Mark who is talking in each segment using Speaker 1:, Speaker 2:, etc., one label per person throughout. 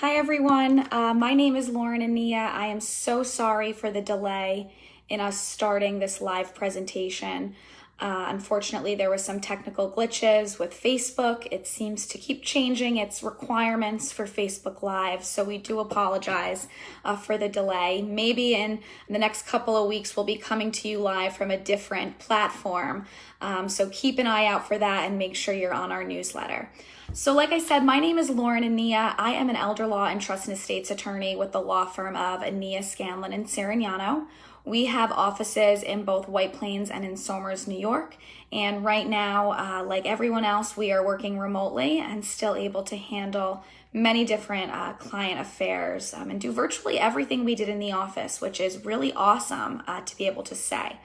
Speaker 1: Hi everyone, my name is Lauren and Nia. I am so sorry for the delay in us starting this live presentation. Unfortunately, there were some technical glitches with Facebook. It seems to keep changing its requirements for Facebook Live, so we do apologize for the delay. Maybe in the next couple of weeks, we'll be coming to you live from a different platform, so keep an eye out for that and make sure you're on our newsletter. So like I said, my name is Lauren Ania. I am an elder law and trust and estates attorney with the law firm of Ania, Scanlon, and Sarignano. We have offices in both White Plains and in Somers, New York. And right now, like everyone else, we are working remotely and still able to handle many different client affairs and do virtually everything we did in the office, which is really awesome to be able to say.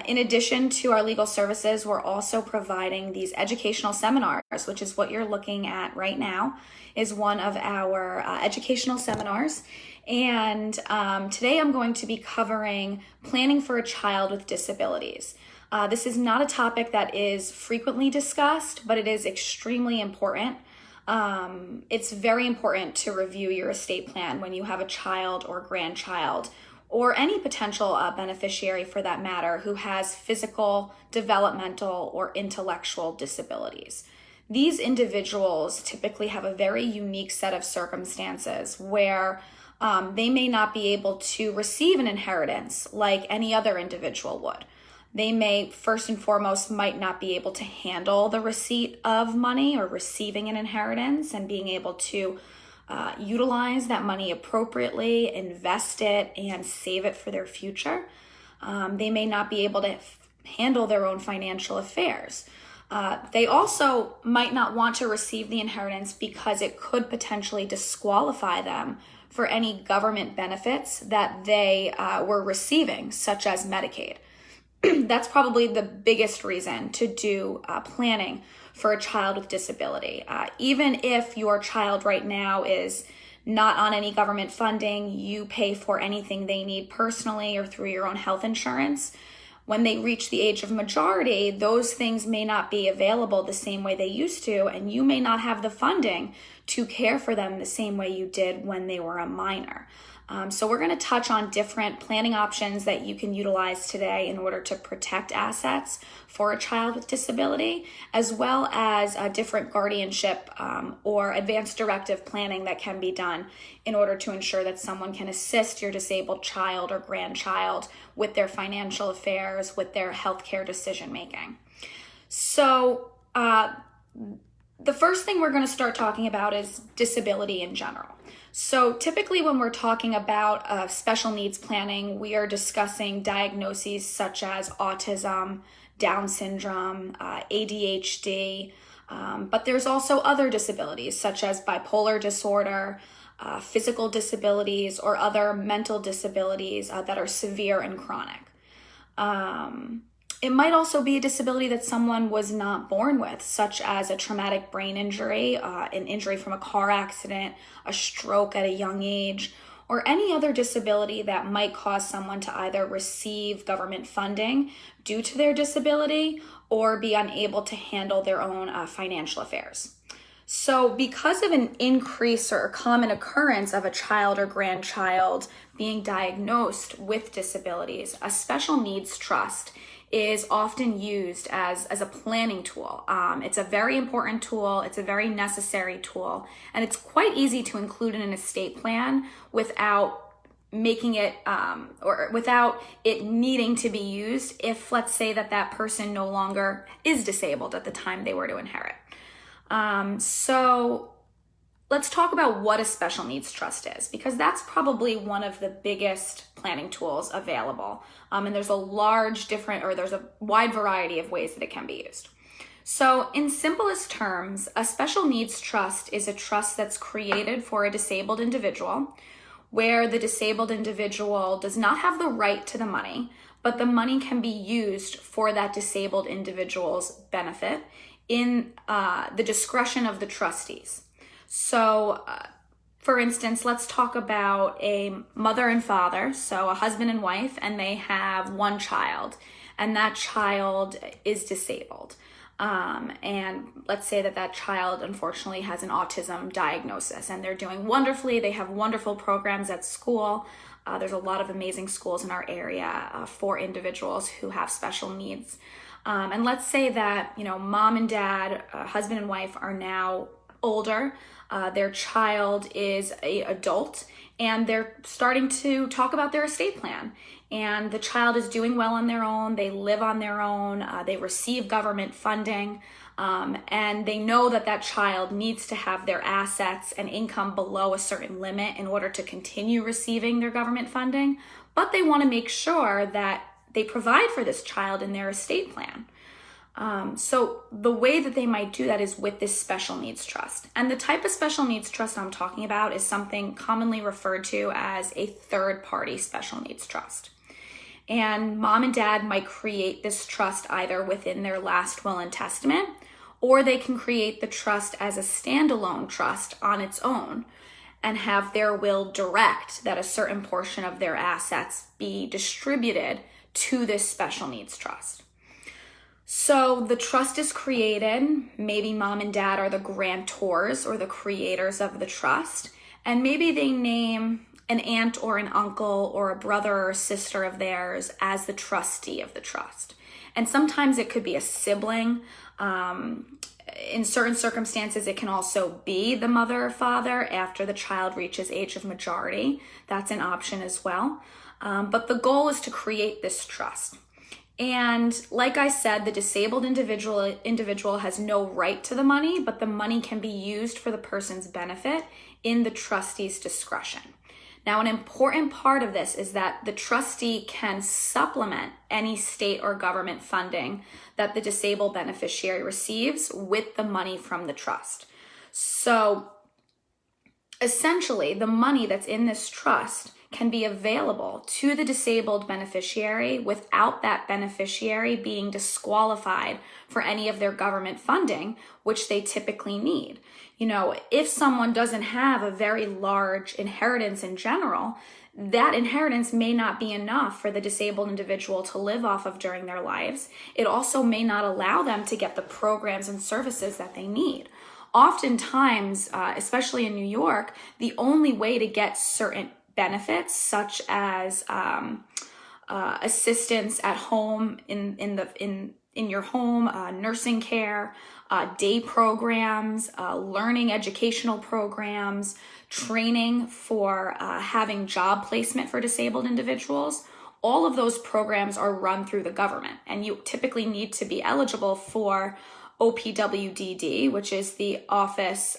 Speaker 1: In addition to our legal services, we're also providing these educational seminars, which is what you're looking at right now, is one of our educational seminars. And today I'm going to be covering planning for a child with disabilities. This is not a topic that is frequently discussed, but it is extremely important. It's very important to review your estate plan when you have a child or grandchild, or any potential beneficiary for that matter, who has physical, developmental, or intellectual disabilities. These individuals typically have a very unique set of circumstances where they may not be able to receive an inheritance like any other individual would. They may, first and foremost, might not be able to handle the receipt of money or receiving an inheritance and being able to utilize that money appropriately, invest it, and save it for their future. They may not be able to handle their own financial affairs. They also might not want to receive the inheritance because it could potentially disqualify them for any government benefits that they were receiving, such as Medicaid. That's probably the biggest reason to do planning for a child with disability. Even if your child right now is not on any government funding, you pay for anything they need personally or through your own health insurance. When they reach the age of majority, those things may not be available the same way they used to, and you may not have the funding to care for them the same way you did when they were a minor. So we're going to touch on different planning options that you can utilize today in order to protect assets for a child with disability, as well as different guardianship or advanced directive planning that can be done in order to ensure that someone can assist your disabled child or grandchild with their financial affairs, with their healthcare decision making. So the first thing we're going to start talking about is disability in general. So typically when we're talking about special needs planning, we are discussing diagnoses such as autism, Down syndrome, ADHD, but there's also other disabilities such as bipolar disorder, physical disabilities, or other mental disabilities that are severe and chronic. It might also be a disability that someone was not born with, such as a traumatic brain injury, an injury from a car accident, a stroke at a young age, or any other disability that might cause someone to either receive government funding due to their disability or be unable to handle their own financial affairs. So because of an increase or a common occurrence of a child or grandchild being diagnosed with disabilities, a special needs trust is often used as a planning tool. It's a very important tool, it's a very necessary tool, and it's quite easy to include in an estate plan without making it or without it needing to be used if, let's say, that person no longer is disabled at the time they were to inherit. So let's talk about what a special needs trust is, because that's probably one of the biggest planning tools available. And there's a wide variety of ways that it can be used. So in simplest terms, a special needs trust is a trust that's created for a disabled individual where the disabled individual does not have the right to the money, but the money can be used for that disabled individual's benefit in the discretion of the trustees. So, for instance, let's talk about a mother and father, so a husband and wife, and they have one child, and that child is disabled. And let's say that that child unfortunately has an autism diagnosis and they're doing wonderfully. They have wonderful programs at school. There's a lot of amazing schools in our area for individuals who have special needs. And let's say that, mom and dad, husband and wife are now older. Their child is an adult and they're starting to talk about their estate plan. And the child is doing well on their own. They live on their own. They receive government funding. And they know that that child needs to have their assets and income below a certain limit in order to continue receiving their government funding. But they want to make sure that they provide for this child in their estate plan. So the way that they might do that is with this special needs trust. And the type of special needs trust I'm talking about is something commonly referred to as a third-party special needs trust. And mom and dad might create this trust either within their last will and testament, or they can create the trust as a standalone trust on its own and have their will direct that a certain portion of their assets be distributed to this special needs trust. So the trust is created. Maybe mom and dad are the grantors or the creators of the trust, and maybe they name an aunt or an uncle or a brother or sister of theirs as the trustee of the trust. And sometimes it could be a sibling. In certain circumstances, it can also be the mother or father after the child reaches age of majority. That's an option as well. But the goal is to create this trust. And like I said, the disabled individual has no right to the money, but the money can be used for the person's benefit in the trustee's discretion. Now, an important part of this is that the trustee can supplement any state or government funding that the disabled beneficiary receives with the money from the trust. So essentially, the money that's in this trust can be available to the disabled beneficiary without that beneficiary being disqualified for any of their government funding, which they typically need. If someone doesn't have a very large inheritance in general, that inheritance may not be enough for the disabled individual to live off of during their lives. It also may not allow them to get the programs and services that they need. Oftentimes, especially in New York, the only way to get certain benefits, such as assistance at home in your home, nursing care, day programs, learning educational programs, training for having job placement for disabled individuals. All of those programs are run through the government, and you typically need to be eligible for OPWDD, which is the Office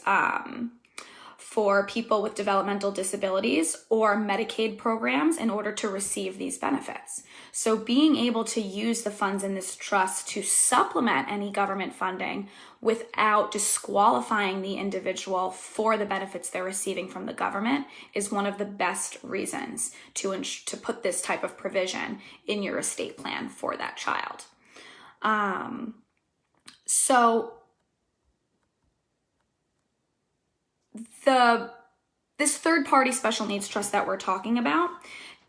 Speaker 1: for people with developmental disabilities, or Medicaid programs in order to receive these benefits. So being able to use the funds in this trust to supplement any government funding without disqualifying the individual for the benefits they're receiving from the government is one of the best reasons to put this type of provision in your estate plan for that child. This third-party special needs trust that we're talking about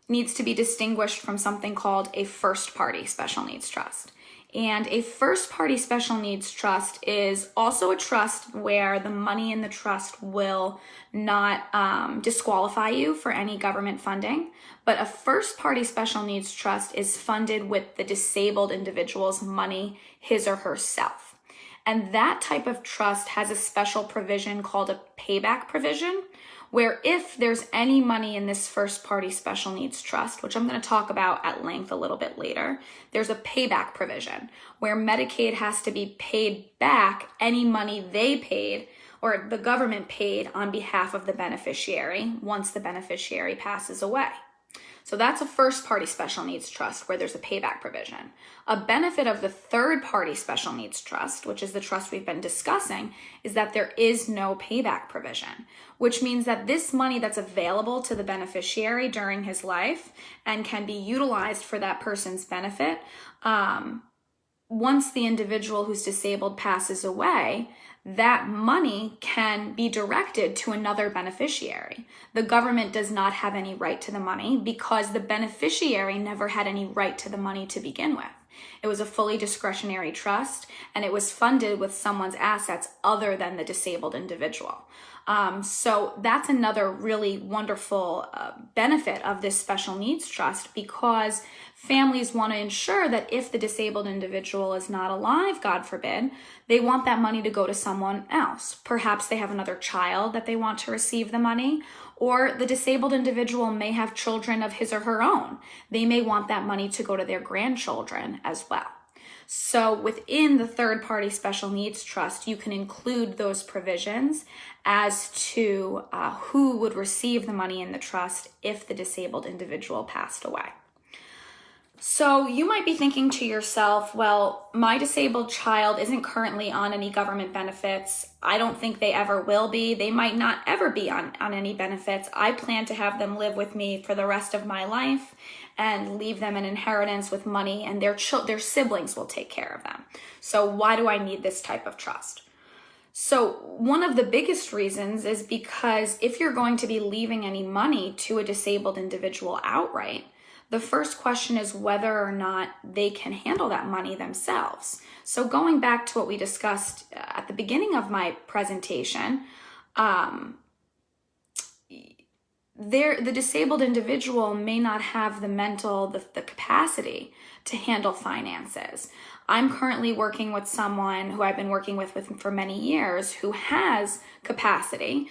Speaker 1: needs to be distinguished from something called a first-party special needs trust. And a first-party special needs trust is also a trust where the money in the trust will not disqualify you for any government funding. But a first-party special needs trust is funded with the disabled individual's money, his or herself. And that type of trust has a special provision called a payback provision, where if there's any money in this first-party special needs trust, which I'm going to talk about at length a little bit later, there's a payback provision where Medicaid has to be paid back any money they paid or the government paid on behalf of the beneficiary once the beneficiary passes away. So that's a first-party special needs trust where there's a payback provision. A benefit of the third-party special needs trust, which is the trust we've been discussing, is that there is no payback provision, which means that this money that's available to the beneficiary during his life and can be utilized for that person's benefit, once the individual who's disabled passes away, that money can be directed to another beneficiary. The government does not have any right to the money because the beneficiary never had any right to the money to begin with. It was a fully discretionary trust, and it was funded with someone's assets other than the disabled individual. So that's another really wonderful benefit of this special needs trust, because families want to ensure that if the disabled individual is not alive, God forbid, they want that money to go to someone else. Perhaps they have another child that they want to receive the money, or the disabled individual may have children of his or her own. They may want that money to go to their grandchildren as well. So within the third-party special needs trust, you can include those provisions as to who would receive the money in the trust if the disabled individual passed away. So you might be thinking to yourself, well, my disabled child isn't currently on any government benefits. I don't think they ever will be. They might not ever be on any benefits. I plan to have them live with me for the rest of my life and leave them an inheritance with money, and their siblings will take care of them. So why do I need this type of trust? So one of the biggest reasons is because if you're going to be leaving any money to a disabled individual outright, the first question is whether or not they can handle that money themselves. So going back to what we discussed at the beginning of my presentation, the disabled individual may not have the capacity to handle finances. I'm currently working with someone who I've been working with for many years who has capacity.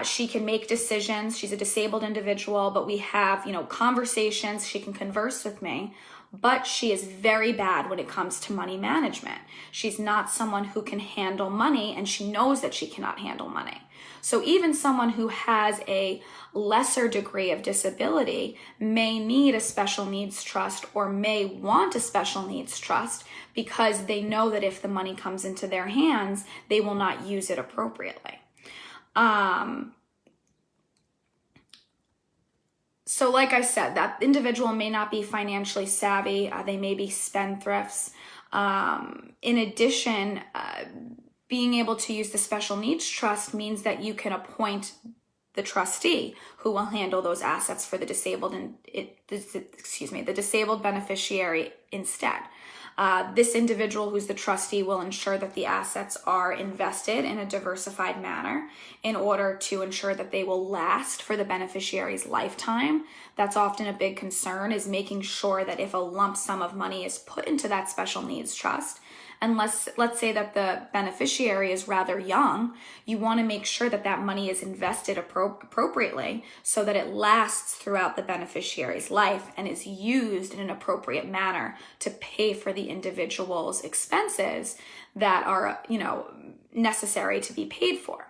Speaker 1: She can make decisions. She's a disabled individual, but we have, conversations. She can converse with me, but she is very bad when it comes to money management. She's not someone who can handle money, and she knows that she cannot handle money. So even someone who has a lesser degree of disability may need a special needs trust or may want a special needs trust because they know that if the money comes into their hands, they will not use it appropriately. So like I said, that individual may not be financially savvy. They may be spendthrifts. In addition, being able to use the special needs trust means that you can appoint the trustee who will handle those assets for the disabled the disabled beneficiary instead. This individual who's the trustee will ensure that the assets are invested in a diversified manner in order to ensure that they will last for the beneficiary's lifetime. That's often a big concern, is making sure that if a lump sum of money is put into that special needs trust, and let's say that the beneficiary is rather young, you want to make sure that that money is invested appropriately so that it lasts throughout the beneficiary's life and is used in an appropriate manner to pay for the individual's expenses that are, necessary to be paid for.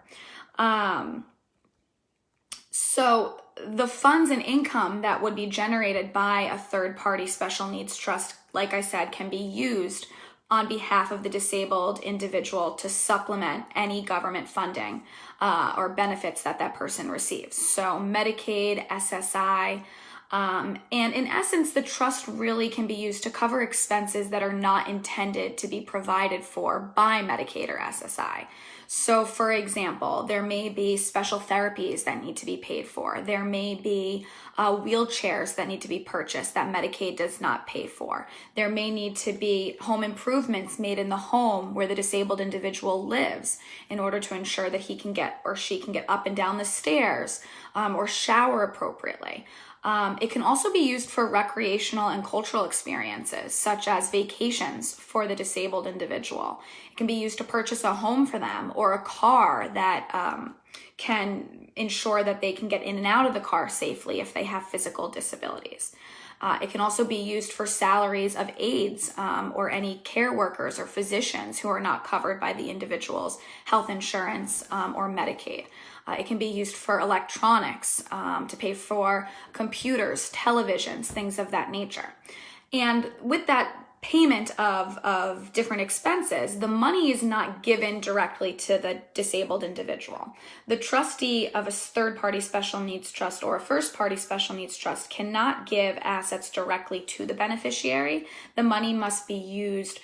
Speaker 1: So the funds and income that would be generated by a third-party special needs trust, like I said, can be used on behalf of the disabled individual to supplement any government funding or benefits that that person receives. So Medicaid, SSI, and in essence, the trust really can be used to cover expenses that are not intended to be provided for by Medicaid or SSI. So for example, there may be special therapies that need to be paid for. There may be wheelchairs that need to be purchased that Medicaid does not pay for. There may need to be home improvements made in the home where the disabled individual lives in order to ensure that he can get or she can get up and down the stairs or shower appropriately. It can also be used for recreational and cultural experiences, such as vacations for the disabled individual. It can be used to purchase a home for them or a car that can ensure that they can get in and out of the car safely if they have physical disabilities. It can also be used for salaries of aides or any care workers or physicians who are not covered by the individual's health insurance or Medicaid. It can be used for electronics, to pay for computers, televisions, things of that nature. And with that payment of different expenses, the money is not given directly to the disabled individual. The trustee of a third-party special needs trust or a first-party special needs trust cannot give assets directly to the beneficiary. The money must be used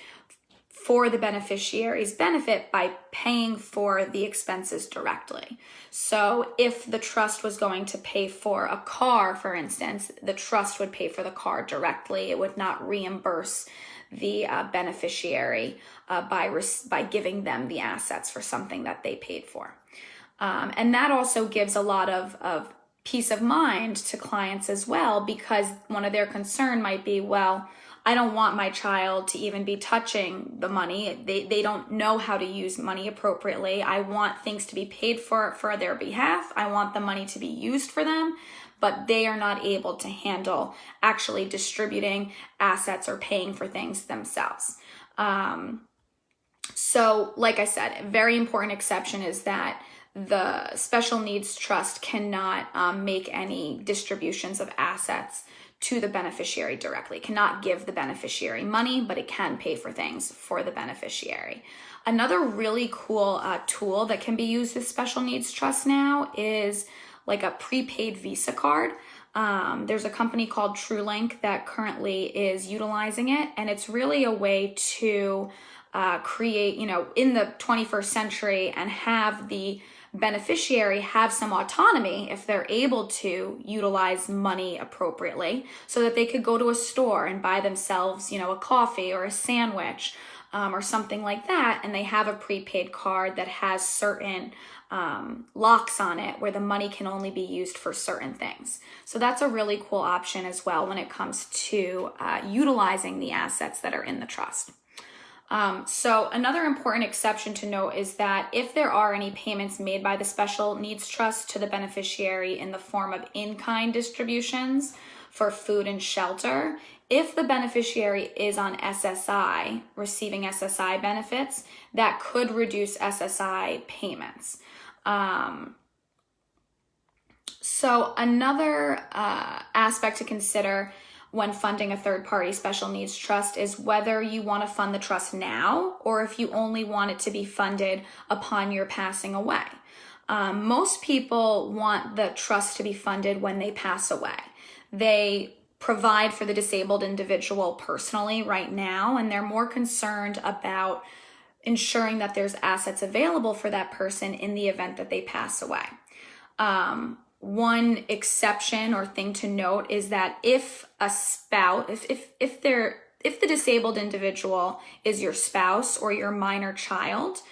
Speaker 1: for the beneficiary's benefit by paying for the expenses directly. So if the trust was going to pay for a car, for instance, the trust would pay for the car directly. It would not reimburse the beneficiary by giving them the assets for something that they paid for. And that also gives a lot of peace of mind to clients as well, because one of their concern might be, well, I don't want my child to even be touching the money. They don't know how to use money appropriately. I want things to be paid for their behalf. I want the money to be used for them, but they are not able to handle actually distributing assets or paying for things themselves. So like I said, a very important exception is that the special needs trust cannot make any distributions of assets to the beneficiary directly. It cannot give the beneficiary money, but it can pay for things for the beneficiary. Another really cool tool that can be used with special needs trust now is like a prepaid Visa card. There's a company called TrueLink that currently is utilizing it, and it's really a way to create, in the 21st century and have the beneficiary have some autonomy if they're able to utilize money appropriately, so that they could go to a store and buy themselves, a coffee or a sandwich or something like that, and they have a prepaid card that has certain locks on it where the money can only be used for certain things. So that's a really cool option as well when it comes to utilizing the assets that are in the trust. So another important exception to note is that if there are any payments made by the special needs trust to the beneficiary in the form of in-kind distributions for food and shelter, if the beneficiary is on SSI, receiving SSI benefits, that could reduce SSI payments. So another aspect to consider when funding a third-party special needs trust is whether you want to fund the trust now or if you only want it to be funded upon your passing away. Most people want the trust to be funded when they pass away. They provide for the disabled individual personally right now, and they're more concerned about ensuring that there's assets available for that person in the event that they pass away. One exception or thing to note is that if a spouse, if the disabled individual is your spouse or your minor child,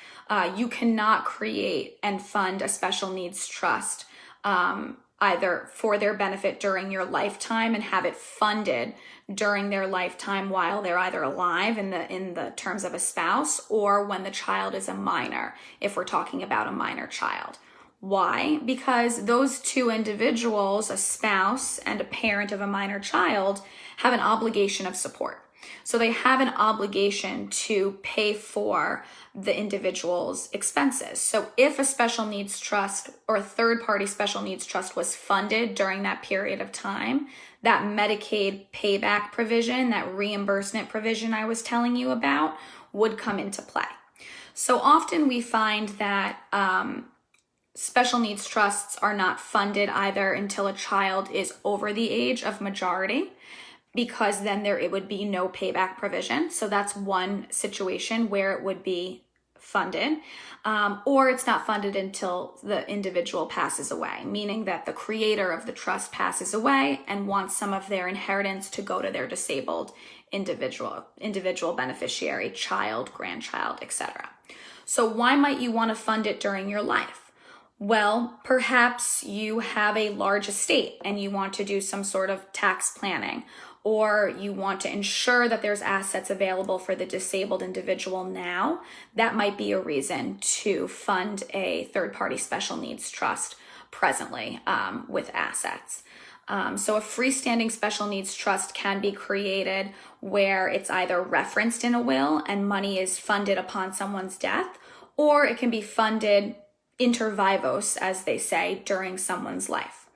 Speaker 1: you cannot create and fund a special needs trust either for their benefit during your lifetime and have it funded during their lifetime while they're either alive in the terms of a spouse, or when the child is a minor, if we're talking about a minor child. Why? Because those two individuals, a spouse and a parent of a minor child, have an obligation of support. So they have an obligation to pay for the individual's expenses. So if a special needs trust or a third-party special needs trust was funded during that period of time, that Medicaid payback provision, that reimbursement provision I was telling you about, would come into play. So often we find that special needs trusts are not funded either until a child is over the age of majority, because then it would be no payback provision. So that's one situation where it would be funded, or it's not funded until the individual passes away, meaning that the creator of the trust passes away and wants some of their inheritance to go to their disabled individual beneficiary, child, grandchild, etc. So why might you want to fund it during your life? Well, perhaps you have a large estate and you want to do some sort of tax planning, or you want to ensure that there's assets available for the disabled individual now. That might be a reason to fund a third-party special needs trust presently with assets. So a freestanding special needs trust can be created where it's either referenced in a will and money is funded upon someone's death, or it can be funded inter vivos, as they say, during someone's life.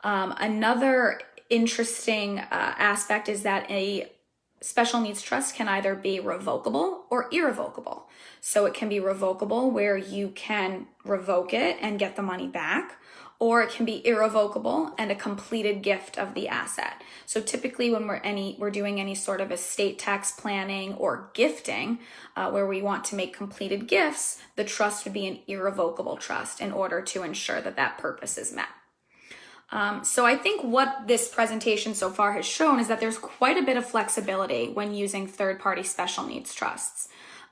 Speaker 1: Another interesting aspect is that a special needs trust can either be revocable or irrevocable. So it can be revocable where you can revoke it and get the money back, or it can be irrevocable and a completed gift of the asset. So typically when we're doing any sort of estate tax planning or gifting, where we want to make completed gifts, the trust would be an irrevocable trust in order to ensure that that purpose is met. So I think what this presentation so far has shown is that there's quite a bit of flexibility when using third-party special needs trusts.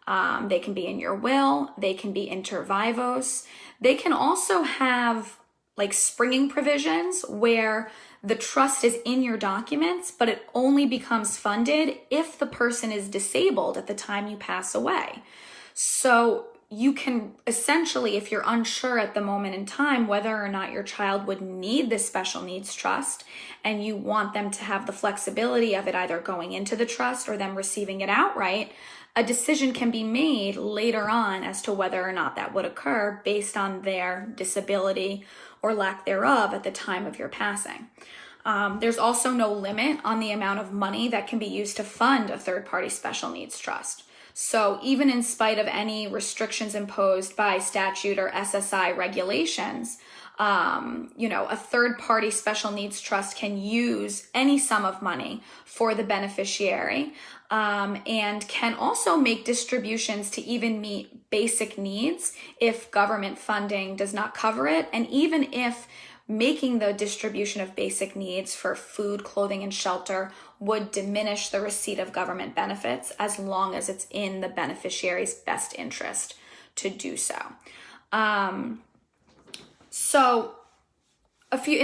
Speaker 1: They can be in your will, they can be inter vivos, they can also have like springing provisions where the trust is in your documents, but it only becomes funded if the person is disabled at the time you pass away. So you can essentially, if you're unsure at the moment in time whether or not your child would need this special needs trust, and you want them to have the flexibility of it either going into the trust or them receiving it outright, a decision can be made later on as to whether or not that would occur based on their disability or lack thereof at the time of your passing. There's also no limit on the amount of money that can be used to fund a third-party special needs trust. So even in spite of any restrictions imposed by statute or SSI regulations, a third-party special needs trust can use any sum of money for the beneficiary, and can also make distributions to even meet basic needs if government funding does not cover it, and even if making the distribution of basic needs for food, clothing, and shelter would diminish the receipt of government benefits, as long as it's in the beneficiary's best interest to do so. And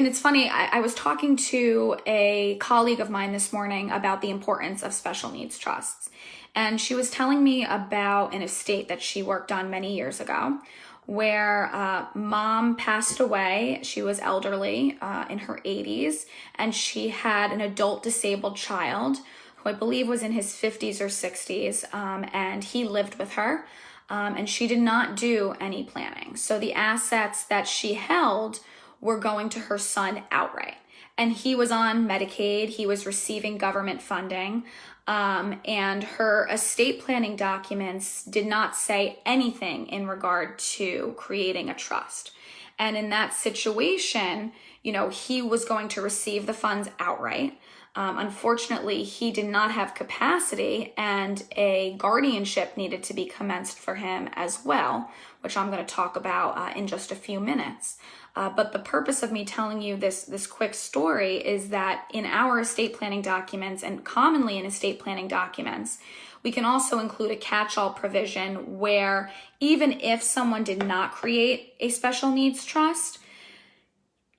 Speaker 1: it's funny, I was talking to a colleague of mine this morning about the importance of special needs trusts. And she was telling me about an estate that she worked on many years ago, where mom passed away. She was elderly, in her 80s, and she had an adult disabled child who I believe was in his 50s or 60s, and he lived with her, and she did not do any planning. So the assets that she held were going to her son outright. And he was on Medicaid, he was receiving government funding, and her estate planning documents did not say anything in regard to creating a trust. And in that situation, he was going to receive the funds outright. Unfortunately, he did not have capacity, and a guardianship needed to be commenced for him as well, which I'm going to talk about in just a few minutes. But the purpose of me telling you this quick story is that in our estate planning documents, and commonly in estate planning documents, we can also include a catch-all provision where even if someone did not create a special needs trust,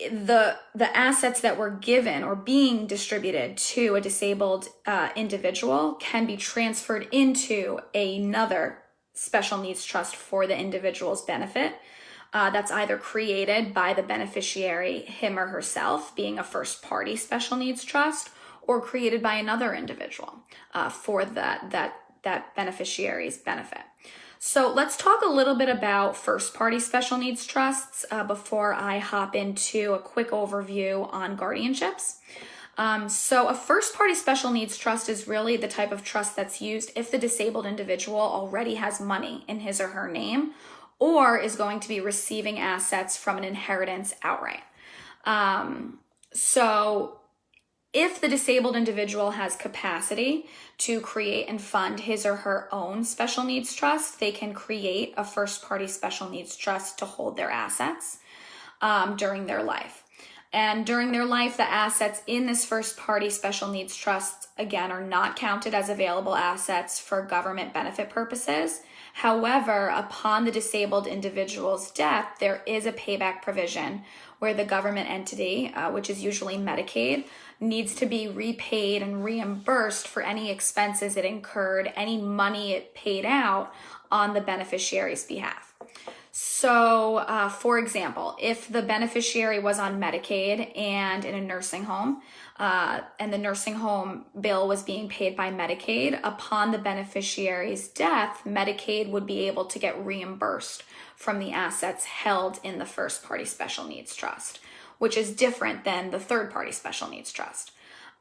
Speaker 1: the assets that were given or being distributed to a disabled individual can be transferred into another special needs trust for the individual's benefit. That's either created by the beneficiary, him or herself, being a first-party special needs trust, or created by another individual for that beneficiary's benefit. So let's talk a little bit about first-party special needs trusts before I hop into a quick overview on guardianships. So a first-party special needs trust is really the type of trust that's used if the disabled individual already has money in his or her name, or is going to be receiving assets from an inheritance outright. So if the disabled individual has capacity to create and fund his or her own special needs trust, they can create a first-party special needs trust to hold their assets during their life. And during their life, the assets in this first-party special needs trust, again, are not counted as available assets for government benefit purposes. However, upon the disabled individual's death, there is a payback provision where the government entity, which is usually Medicaid, needs to be repaid and reimbursed for any expenses it incurred, any money it paid out on the beneficiary's behalf. So, for example, if the beneficiary was on Medicaid and in a nursing home, and the nursing home bill was being paid by Medicaid, upon the beneficiary's death, Medicaid would be able to get reimbursed from the assets held in the first-party special needs trust, which is different than the third-party special needs trust.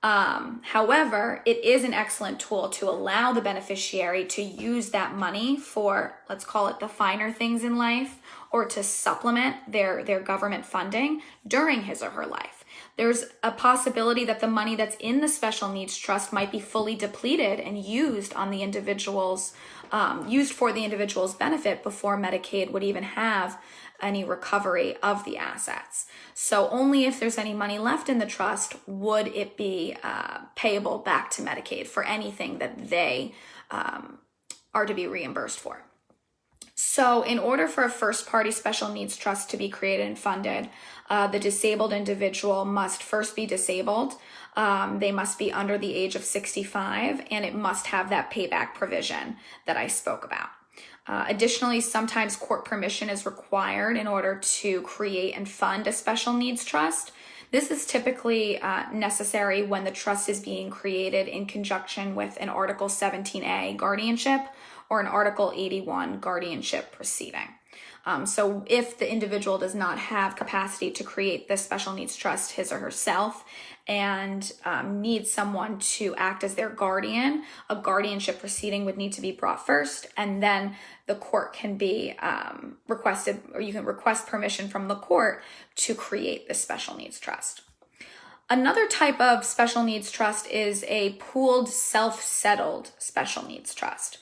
Speaker 1: However, it is an excellent tool to allow the beneficiary to use that money for, let's call it, the finer things in life, or to supplement their government funding during his or her life. There's a possibility that the money that's in the special needs trust might be fully depleted and used on the individual's, used for the individual's benefit before Medicaid would even have any recovery of the assets. So only if there's any money left in the trust would it be payable back to Medicaid for anything that they are to be reimbursed for. So in order for a first-party special needs trust to be created and funded, the disabled individual must first be disabled. They must be under the age of 65, and it must have that payback provision that I spoke about. Additionally, sometimes court permission is required in order to create and fund a special needs trust. This is typically necessary when the trust is being created in conjunction with an Article 17A guardianship or an Article 81 guardianship proceeding. So if the individual does not have capacity to create the special needs trust his or herself and needs someone to act as their guardian, a guardianship proceeding would need to be brought first, and then the court can be requested, or you can request permission from the court to create the special needs trust. Another type of special needs trust is a pooled self-settled special needs trust.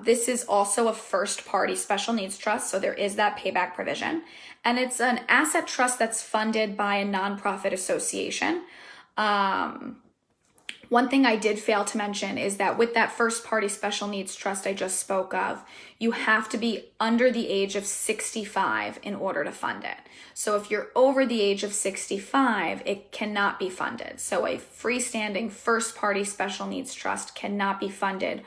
Speaker 1: This is also a first-party special needs trust, so there is that payback provision. And it's an asset trust that's funded by a nonprofit association. One thing I did fail to mention is that with that first-party special needs trust I just spoke of, you have to be under the age of 65 in order to fund it. So if you're over the age of 65, it cannot be funded. So a freestanding first-party special needs trust cannot be funded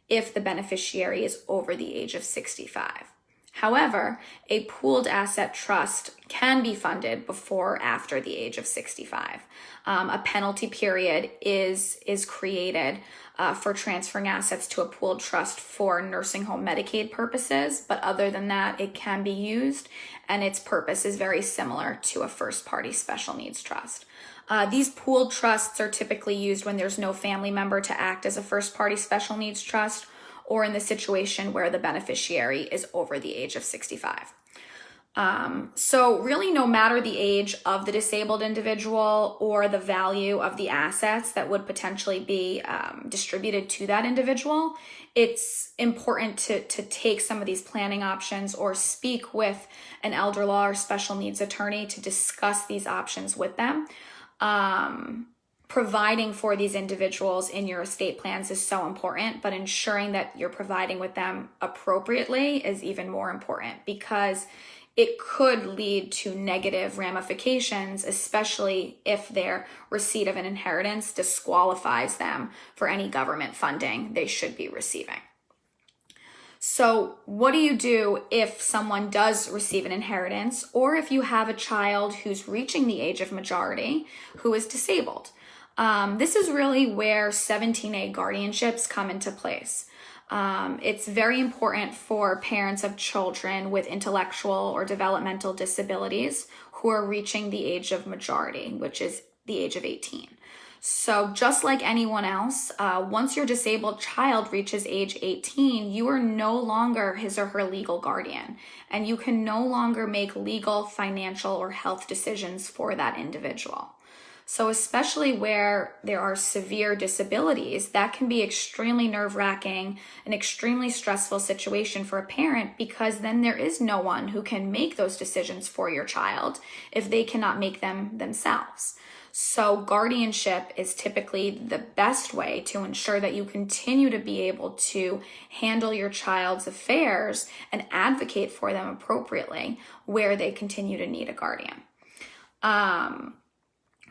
Speaker 1: if the beneficiary is over the age of 65. However, a pooled asset trust can be funded before or after the age of 65. A penalty period is created for transferring assets to a pooled trust for nursing home Medicaid purposes, but other than that, it can be used, and its purpose is very similar to a first-party special needs trust. These pooled trusts are typically used when there's no family member to act as a first-party special needs trust, or in the situation where the beneficiary is over the age of 65. So really, no matter the age of the disabled individual or the value of the assets that would potentially be distributed to that individual, it's important to take some of these planning options or speak with an elder law or special needs attorney to discuss these options with them. Providing for these individuals in your estate plans is so important, but ensuring that you're providing with them appropriately is even more important, because it could lead to negative ramifications, especially if their receipt of an inheritance disqualifies them for any government funding they should be receiving. So what do you do if someone does receive an inheritance, or if you have a child who's reaching the age of majority who is disabled? This is really where 17A guardianships come into place. It's very important for parents of children with intellectual or developmental disabilities who are reaching the age of majority, which is the age of 18. So just like anyone else, once your disabled child reaches age 18, you are no longer his or her legal guardian, and you can no longer make legal, financial, or health decisions for that individual. So especially where there are severe disabilities, that can be extremely nerve-wracking, an extremely stressful situation for a parent, because then there is no one who can make those decisions for your child if they cannot make them themselves. So guardianship is typically the best way to ensure that you continue to be able to handle your child's affairs and advocate for them appropriately where they continue to need a guardian.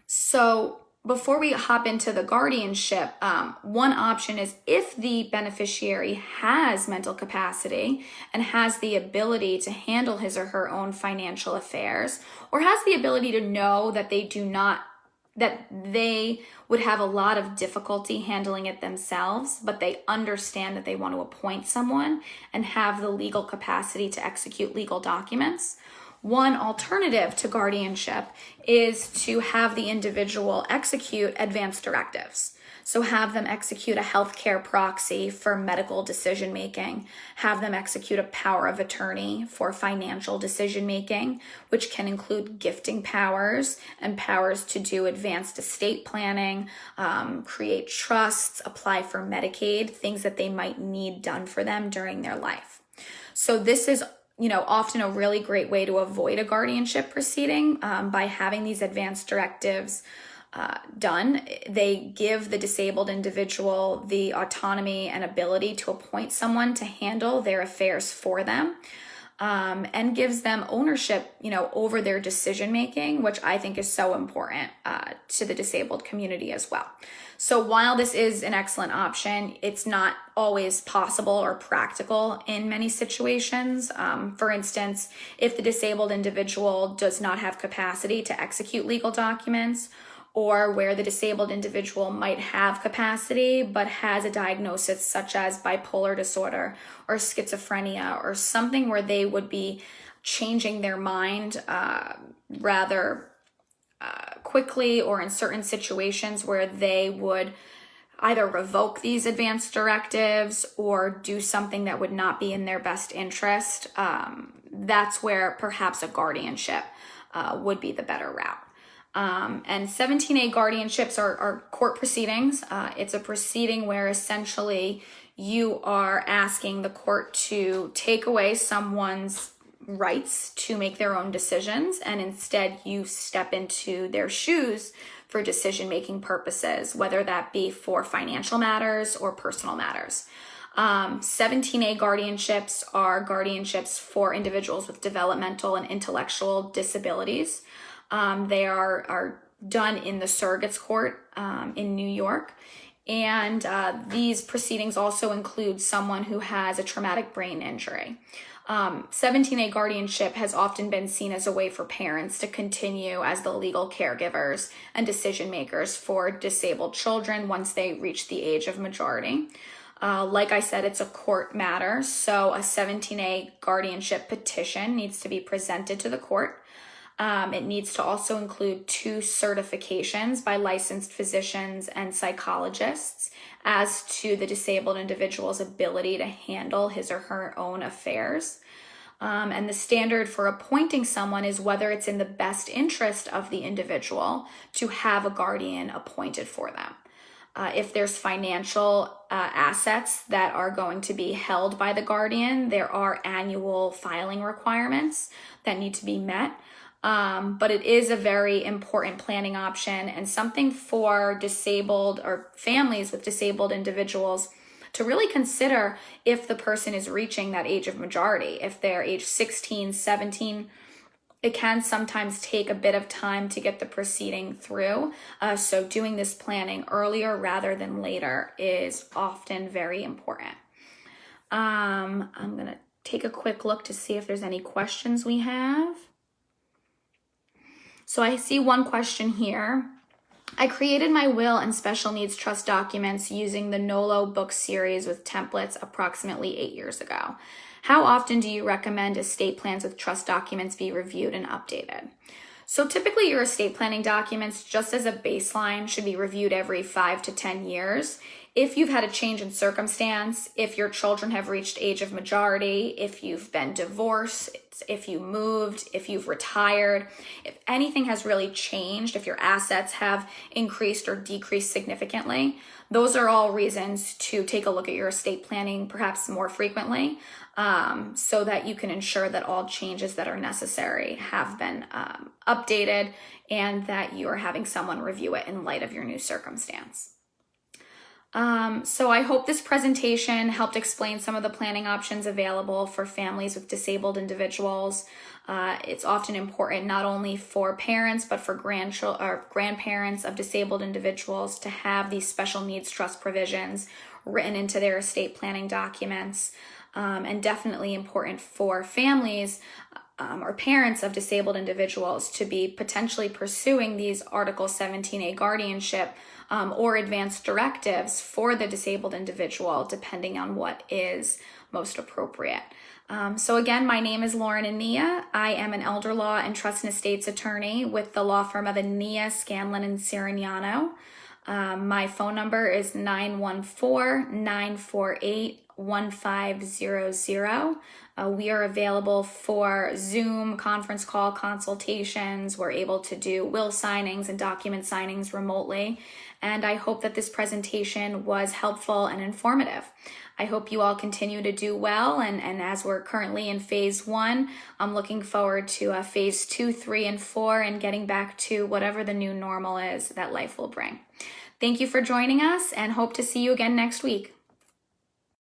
Speaker 1: So before we hop into the guardianship, one option is if the beneficiary has mental capacity and has the ability to handle his or her own financial affairs, or has the ability to know that they would have a lot of difficulty handling it themselves, but they understand that they want to appoint someone and have the legal capacity to execute legal documents. One alternative to guardianship is to have the individual execute advance directives. So have them execute a healthcare proxy for medical decision making, have them execute a power of attorney for financial decision making, which can include gifting powers and powers to do advanced estate planning, create trusts, apply for Medicaid, things that they might need done for them during their life. So this is often a really great way to avoid a guardianship proceeding by having these advance directives done. They give the disabled individual the autonomy and ability to appoint someone to handle their affairs for them, and gives them ownership, over their decision making, which I think is so important to the disabled community as well. So while this is an excellent option, it's not always possible or practical in many situations. For instance, if the disabled individual does not have capacity to execute legal documents, or where the disabled individual might have capacity but has a diagnosis such as bipolar disorder or schizophrenia, or something where they would be changing their mind rather quickly, or in certain situations where they would either revoke these advance directives or do something that would not be in their best interest, that's where perhaps a guardianship would be the better route. And 17A guardianships are court proceedings. It's a proceeding where essentially you are asking the court to take away someone's rights to make their own decisions, and instead you step into their shoes for decision-making purposes, whether that be for financial matters or personal matters. 17A guardianships are guardianships for individuals with developmental and intellectual disabilities. They are done in the surrogates court in New York. And these proceedings also include someone who has a traumatic brain injury. 17A guardianship has often been seen as a way for parents to continue as the legal caregivers and decision makers for disabled children once they reach the age of majority. Like I said, it's a court matter, so a 17A guardianship petition needs to be presented to the court. It needs to also include 2 certifications by licensed physicians and psychologists as to the disabled individual's ability to handle his or her own affairs. And the standard for appointing someone is whether it's in the best interest of the individual to have a guardian appointed for them. If there's financial assets that are going to be held by the guardian, there are annual filing requirements that need to be met. But it is a very important planning option and something for disabled or families with disabled individuals to really consider if the person is reaching that age of majority. If they're age 16, 17, it can sometimes take a bit of time to get the proceeding through. So doing this planning earlier rather than later is often very important. I'm going to take a quick look to see if there's any questions we have. So I see one question here. I created my will and special needs trust documents using the NOLO book series with templates approximately 8 years ago. How often do you recommend estate plans with trust documents be reviewed and updated? So typically your estate planning documents, just as a baseline, should be reviewed every 5 to 10 years. If you've had a change in circumstance, if your children have reached age of majority, if you've been divorced, if you moved, if you've retired, if anything has really changed, if your assets have increased or decreased significantly, those are all reasons to take a look at your estate planning perhaps more frequently, so that you can ensure that all changes that are necessary have been updated and that you are having someone review it in light of your new circumstance. So I hope this presentation helped explain some of the planning options available for families with disabled individuals. It's often important not only for parents, but for grandparents of disabled individuals to have these special needs trust provisions written into their estate planning documents, and definitely important for families or parents of disabled individuals to be potentially pursuing these Article 17A guardianship or advanced directives for the disabled individual, depending on what is most appropriate. So again, my name is Lauren Ania. I am an elder law and trust and estates attorney with the law firm of Ania, Scanlon, and Sirignano. My phone number is 914-948-1000. 1500. We are available for Zoom conference call consultations. We're able to do will signings and document signings remotely. And I hope that this presentation was helpful and informative. I hope you all continue to do well. And as we're currently in phase 1, I'm looking forward to phase 2, 3, and 4 and getting back to whatever the new normal is that life will bring. Thank you for joining us and hope to see you again next week.